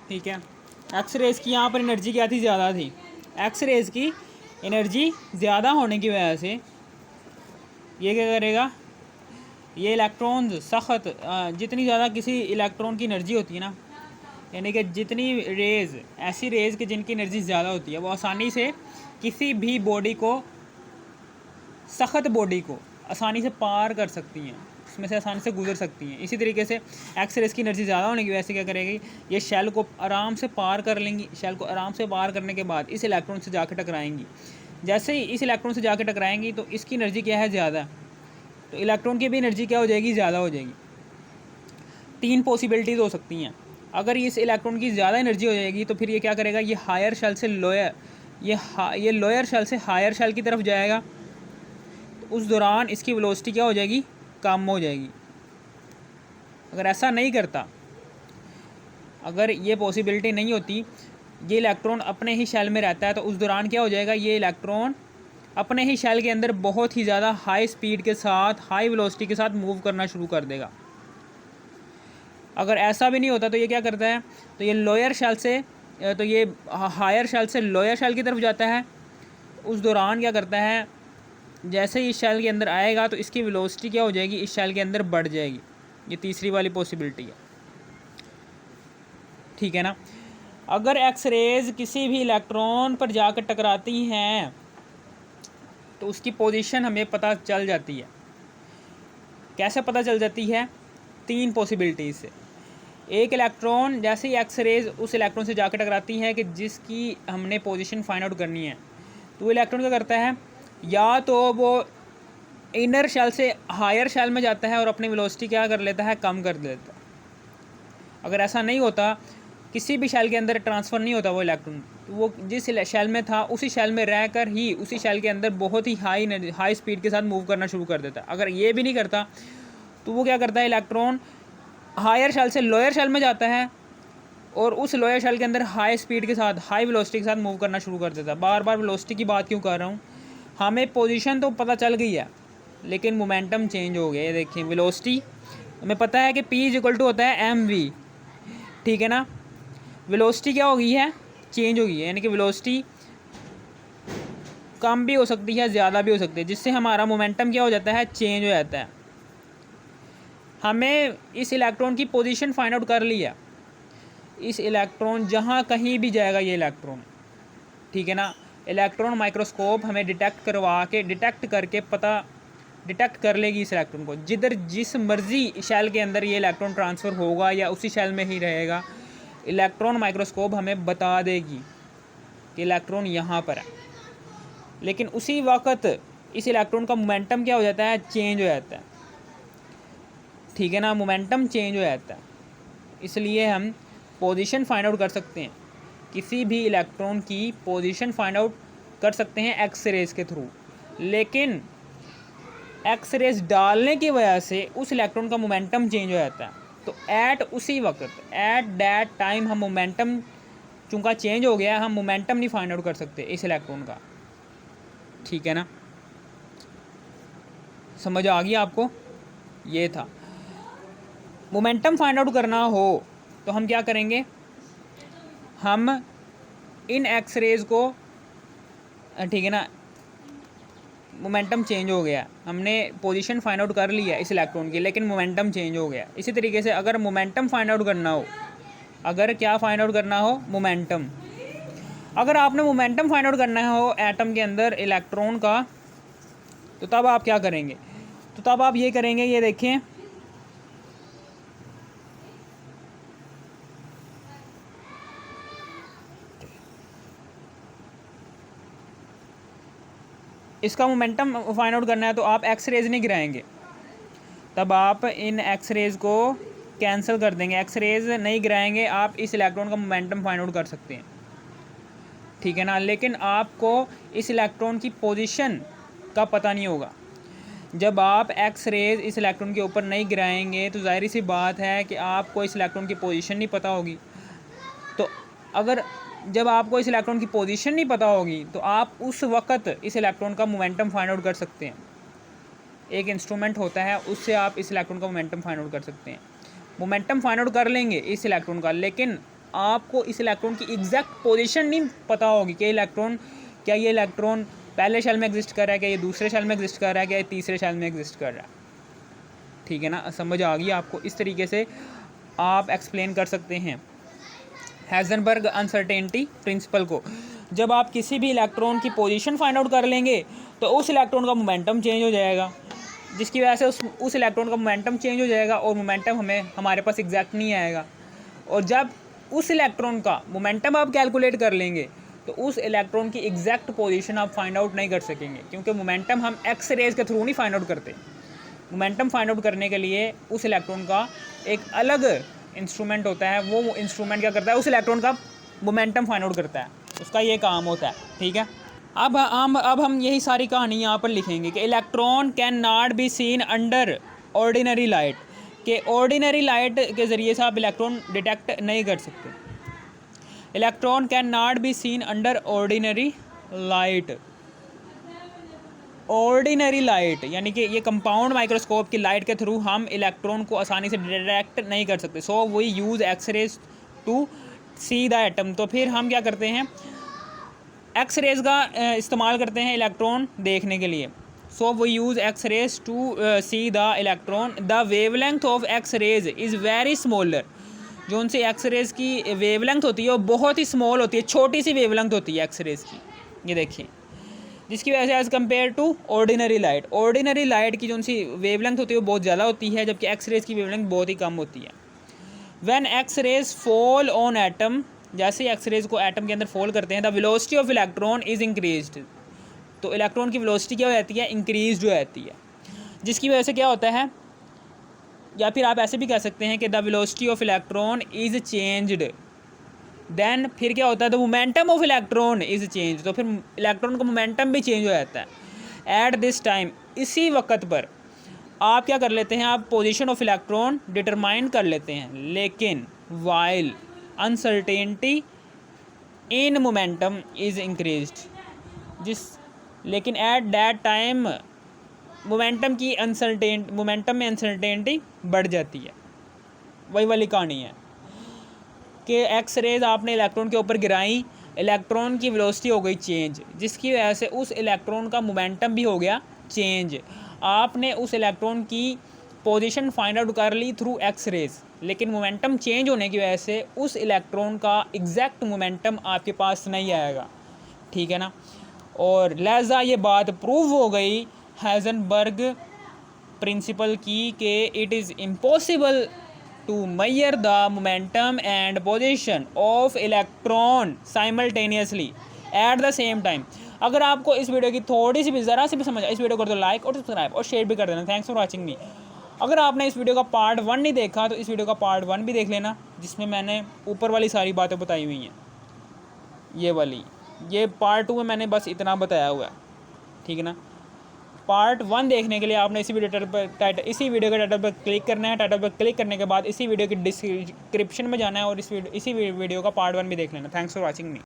ठीक है। X rays की यहाँ पर एनर्जी क्या थी, ज़्यादा थी। एक्स रेज़ की एनर्जी ज़्यादा होने की वजह से ये क्या करेगा, ये इलेक्ट्रॉन सख्त, जितनी ज़्यादा किसी इलेक्ट्रॉन की एनर्जी होती है ना, यानी कि जितनी रेज़, ऐसी रेज़ की जिनकी एनर्जी ज़्यादा होती है, वो आसानी से किसी भी बॉडी को, सख्त बॉडी को आसानी से पार कर सकती हैं, उसमें से आसानी से गुजर सकती हैं। इसी तरीके से एक्स रेज़ की एनर्जी ज़्यादा होने की वजह से क्या करेगी, ये शेल को आराम से पार कर लेंगी। शेल को आराम से पार करने के बाद इस इलेक्ट्रॉन से जाकर टकराएंगी। जैसे ही इस इलेक्ट्रॉन से जाकर टकराएंगी तो इसकी एनर्जी क्या है, ज़्यादा, तो इलेक्ट्रॉन की भी एनर्जी क्या हो जाएगी, ज़्यादा हो जाएगी। तीन पॉसिबिलिटीज़ हो सकती हैं। अगर इस इलेक्ट्रॉन की ज़्यादा एनर्जी हो जाएगी तो फिर ये क्या करेगा, ये हायर शेल से लोअर, ये लोअर शेल से हायर शेल की तरफ जाएगा। तो उस दौरान इसकी वेलोसिटी क्या हो जाएगी, कम हो जाएगी। अगर ऐसा नहीं करता, अगर ये पॉसिबिलिटी नहीं होती, ये इलेक्ट्रॉन अपने ही शेल में रहता है, तो उस दौरान क्या हो जाएगा, ये इलेक्ट्रॉन अपने ही शेल के अंदर बहुत ही ज़्यादा हाई स्पीड के साथ, हाई वेलोसिटी के साथ मूव करना शुरू कर देगा। अगर ऐसा भी नहीं होता तो ये क्या करता है, तो ये लोअर शेल से, तो ये हायर शेल से लोअर शेल की तरफ जाता है। उस दौरान क्या करता है, जैसे ही इस शेल के अंदर आएगा तो इसकी वेलोसिटी क्या हो जाएगी, इस शेल के अंदर बढ़ जाएगी। ये तीसरी वाली पॉसिबिलिटी है, ठीक है ना। अगर एक्स रेज़ किसी भी इलेक्ट्रॉन पर जाकर टकराती हैं तो उसकी पोजीशन हमें पता चल जाती है। कैसे पता चल जाती है, तीन पॉसिबिलिटीज़ से। एक इलेक्ट्रॉन जैसे ही एक्स रेज़ उस इलेक्ट्रॉन से जाकर टकराती हैं कि जिसकी हमने पोजीशन फाइंड आउट करनी है, तो वो इलेक्ट्रॉन क्या करता है, या तो वो इनर शेल से हायर शेल में जाता है और अपनी वेलोसिटी क्या कर लेता है, कम कर देता है। अगर ऐसा नहीं होता, किसी भी शेल के अंदर ट्रांसफ़र नहीं होता वो इलेक्ट्रॉन, तो वो जिस शेल में था उसी शेल में रहकर ही उसी शेल के अंदर बहुत ही हाई स्पीड के साथ मूव करना शुरू कर देता है। अगर ये भी नहीं करता तो वो क्या करता है, इलेक्ट्रॉन हायर शेल से लोअर शेल में जाता है और उस लोअर शेल के अंदर हाई स्पीड के साथ, हाई वेलोसिटी के साथ मूव करना शुरू कर देता है। बार बार वेलोसिटी की बात क्यों कर रहा हूँ, हमें पोजीशन तो पता चल गई है लेकिन मोमेंटम चेंज हो गया। ये देखिए, वेलोसिटी हमें पता है कि P होता है mv, ठीक है ना। वेलोसिटी क्या हो गई है, चेंज हो गई है, यानी कि वेलोसिटी कम भी हो सकती है, ज़्यादा भी हो सकती है, जिससे हमारा मोमेंटम क्या हो जाता है, चेंज हो जाता है। हमें इस इलेक्ट्रॉन की पोजीशन फाइंड आउट कर ली है। इस इलेक्ट्रॉन जहाँ कहीं भी जाएगा ये इलेक्ट्रॉन, ठीक है ना, इलेक्ट्रॉन माइक्रोस्कोप हमें डिटेक्ट करके डिटेक्ट कर लेगी इस इलेक्ट्रॉन को। जिधर जिस मर्जी शेल के अंदर ये इलेक्ट्रॉन ट्रांसफ़र होगा या उसी शेल में ही रहेगा, इलेक्ट्रॉन माइक्रोस्कोप हमें बता देगी कि इलेक्ट्रॉन यहाँ पर है। लेकिन उसी वक्त इस इलेक्ट्रॉन का मोमेंटम क्या हो जाता है, चेंज हो जाता है, ठीक है ना, मोमेंटम चेंज हो जाता है। इसलिए हम पोजीशन फाइंड आउट कर सकते हैं, किसी भी इलेक्ट्रॉन की पोजीशन फाइंड आउट कर सकते हैं एक्स रेज़ के थ्रू। लेकिन एक्स रेज़ डालने की वजह से उस इलेक्ट्रॉन का मोमेंटम चेंज हो जाता है। तो उसी वक्त एट दैट टाइम हम मोमेंटम, चूँकि चेंज हो गया, हम मोमेंटम नहीं फाइंड आउट कर सकते इस इलेक्ट्रॉन का, ठीक है ना। समझ आ गई आपको, ये था। मोमेंटम फाइंड आउट करना हो तो हम क्या करेंगे, हम इन एक्स रेज़ को, ठीक है ना, मोमेंटम चेंज हो गया, हमने पोजीशन फाइंड आउट कर लिया इस इलेक्ट्रॉन की, लेकिन मोमेंटम चेंज हो गया। इसी तरीके से अगर मोमेंटम फाइंड आउट करना हो, अगर क्या फाइंड आउट करना हो, मोमेंटम, अगर आपने मोमेंटम फाइंड आउट करना हो एटम के अंदर इलेक्ट्रॉन का, तो तब आप क्या करेंगे, तो तब आप ये करेंगे, ये देखें, इसका मोमेंटम फाइंड आउट करना है तो आप एक्स रेज़ नहीं गिराएंगे, तब आप इन एक्स रेज़ को कैंसिल कर देंगे, एक्स रेज़ नहीं गिराएंगे, आप इस इलेक्ट्रॉन का मोमेंटम फाइंड आउट कर सकते हैं, ठीक है ना। लेकिन आपको इस इलेक्ट्रॉन की पोजीशन का पता नहीं होगा। जब आप एक्स रेज़ इस इलेक्ट्रॉन के ऊपर नहीं गिराएंगे तो जाहिर सी बात है कि आपको इस इलेक्ट्रॉन की पोजीशन नहीं पता होगी। तो अगर जब आपको इस इलेक्ट्रॉन की पोजीशन नहीं पता होगी तो आप उस वक्त इस इलेक्ट्रॉन का मोमेंटम फाइंड आउट कर सकते हैं। एक इंस्ट्रूमेंट होता है, उससे आप इस इलेक्ट्रॉन का मोमेंटम फाइंड आउट कर सकते हैं। मोमेंटम फाइंड आउट कर लेंगे इस इलेक्ट्रॉन का, लेकिन आपको इस इलेक्ट्रॉन की एग्जैक्ट पोजीशन नहीं पता होगी कि इलेक्ट्रॉन, क्या ये इलेक्ट्रॉन पहले शेल में एग्जिस्ट कर रहा है, क्या ये दूसरे शेल में एग्जिस्ट कर रहा है, क्या ये तीसरे शेल में एग्जिस्ट कर रहा है। ठीक है ना, समझ आ गई आपको। इस तरीके से आप एक्सप्लेन कर सकते हैं हाइजेनबर्ग अनसर्टेनिटी प्रिंसिपल को। जब आप किसी भी इलेक्ट्रॉन की पोजीशन फाइंड आउट कर लेंगे तो उस इलेक्ट्रॉन का मोमेंटम चेंज हो जाएगा, जिसकी वजह से उस इलेक्ट्रॉन का मोमेंटम चेंज हो जाएगा और मोमेंटम हमारे पास एग्जैक्ट नहीं आएगा। और जब उस इलेक्ट्रॉन का मोमेंटम आप कैलकुलेट कर लेंगे तो उस इलेक्ट्रॉन की एग्जैक्ट पोजीशन आप फाइंड आउट नहीं कर सकेंगे, क्योंकि मोमेंटम हम एक्स रेज के थ्रू नहीं फाइंड आउट करते। मोमेंटम फाइंड आउट करने के लिए उस इलेक्ट्रॉन का एक अलग इंस्ट्रूमेंट होता है, वो इंस्ट्रूमेंट क्या करता है, उस इलेक्ट्रॉन का मोमेंटम फाइंड आउट करता है, उसका ये काम होता है। ठीक है, अब हम यही सारी कहानी यहाँ पर लिखेंगे कि electron can not be seen under ordinary light, कि ऑर्डिनरी लाइट के ज़रिए से आप इलेक्ट्रॉन डिटेक्ट नहीं कर सकते। Electron can not be seen under ordinary light. Ordinary light यानी कि ये कंपाउंड माइक्रोस्कोप की लाइट के थ्रू हम इलेक्ट्रॉन को आसानी से डिटेक्ट नहीं कर सकते। So we use X rays to see the atom. तो फिर हम क्या करते हैं, एक्स रेज का इस्तेमाल करते हैं इलेक्ट्रॉन देखने के लिए। So we use X rays to see the electron. The wavelength of X rays is very smaller. जो उनसे एक्स रेज की वेवलेंथ होती है वो बहुत ही स्मॉल होती है, छोटी सी वेवलेंथ होती है एक्स रेज की, ये देखिए, जिसकी वजह से as compare to ordinary light, ordinary light की जो उनसी वेवलेंथ होती है वो बहुत ज़्यादा होती है, जबकि एक्स रेज की वेवलेंथ बहुत ही कम होती है। When X rays fall on atom, जैसे एक्स रेज को एटम के अंदर फॉल करते हैं, the velocity of electron is increased. तो इलेक्ट्रॉन की वेलोसिटी क्या हो जाती है, इंक्रीज हो जाती है, जिसकी वजह से क्या होता है, या फिर आप ऐसे भी कह सकते हैं कि the velocity of electron is changed. Then फिर क्या होता है, the momentum of electron is change. तो फिर इलेक्ट्रॉन का मोमेंटम भी चेंज हो जाता है। एट दिस टाइम, इसी वक्त पर आप क्या कर लेते हैं, आप पोजीशन ऑफ इलेक्ट्रॉन डिटरमाइन कर लेते हैं। लेकिन while uncertainty in momentum is increased, लेकिन एट दैट टाइम मोमेंटम में अनसर्टेनिटी बढ़ जाती है। वही वाली कहानी है कि एक्स रेज आपने इलेक्ट्रॉन के ऊपर गिराई, इलेक्ट्रॉन की वेलोसिटी हो गई चेंज, जिसकी वजह से उस इलेक्ट्रॉन का मोमेंटम भी हो गया चेंज। आपने उस इलेक्ट्रॉन की पोजीशन फाइंड आउट कर ली थ्रू एक्स रेज, लेकिन मोमेंटम चेंज होने की वजह से उस इलेक्ट्रॉन का एग्जैक्ट मोमेंटम आपके पास नहीं आएगा। ठीक है ना, और लिहाजा ये बात प्रूव हो गई हाइजेनबर्ग प्रिंसिपल की कि it is impossible to measure the momentum and position of electron simultaneously at the same time। अगर आपको इस वीडियो की थोड़ी सी भी ज़रा सी भी समझ इस वीडियो को तो लाइक और सब्सक्राइब और शेयर भी कर देना। Thanks for watching me. अगर आपने इस वीडियो का पार्ट 1 नहीं देखा तो इस वीडियो का पार्ट 1 भी देख लेना, जिसमें मैंने ऊपर वाली सारी बातें बताई हुई हैं। ये पार्ट 2 में मैंने बस इतना बताया हुआ है। ठीक है ना, पार्ट 1 देखने के लिए आपने इसी वीडियो के टाइटल पर क्लिक करना है। टाइटल पर क्लिक करने के बाद इसी वीडियो की डिस्क्रिप्शन में जाना है और इसी वीडियो का पार्ट 1 भी देख लेना। Thanks for watching me.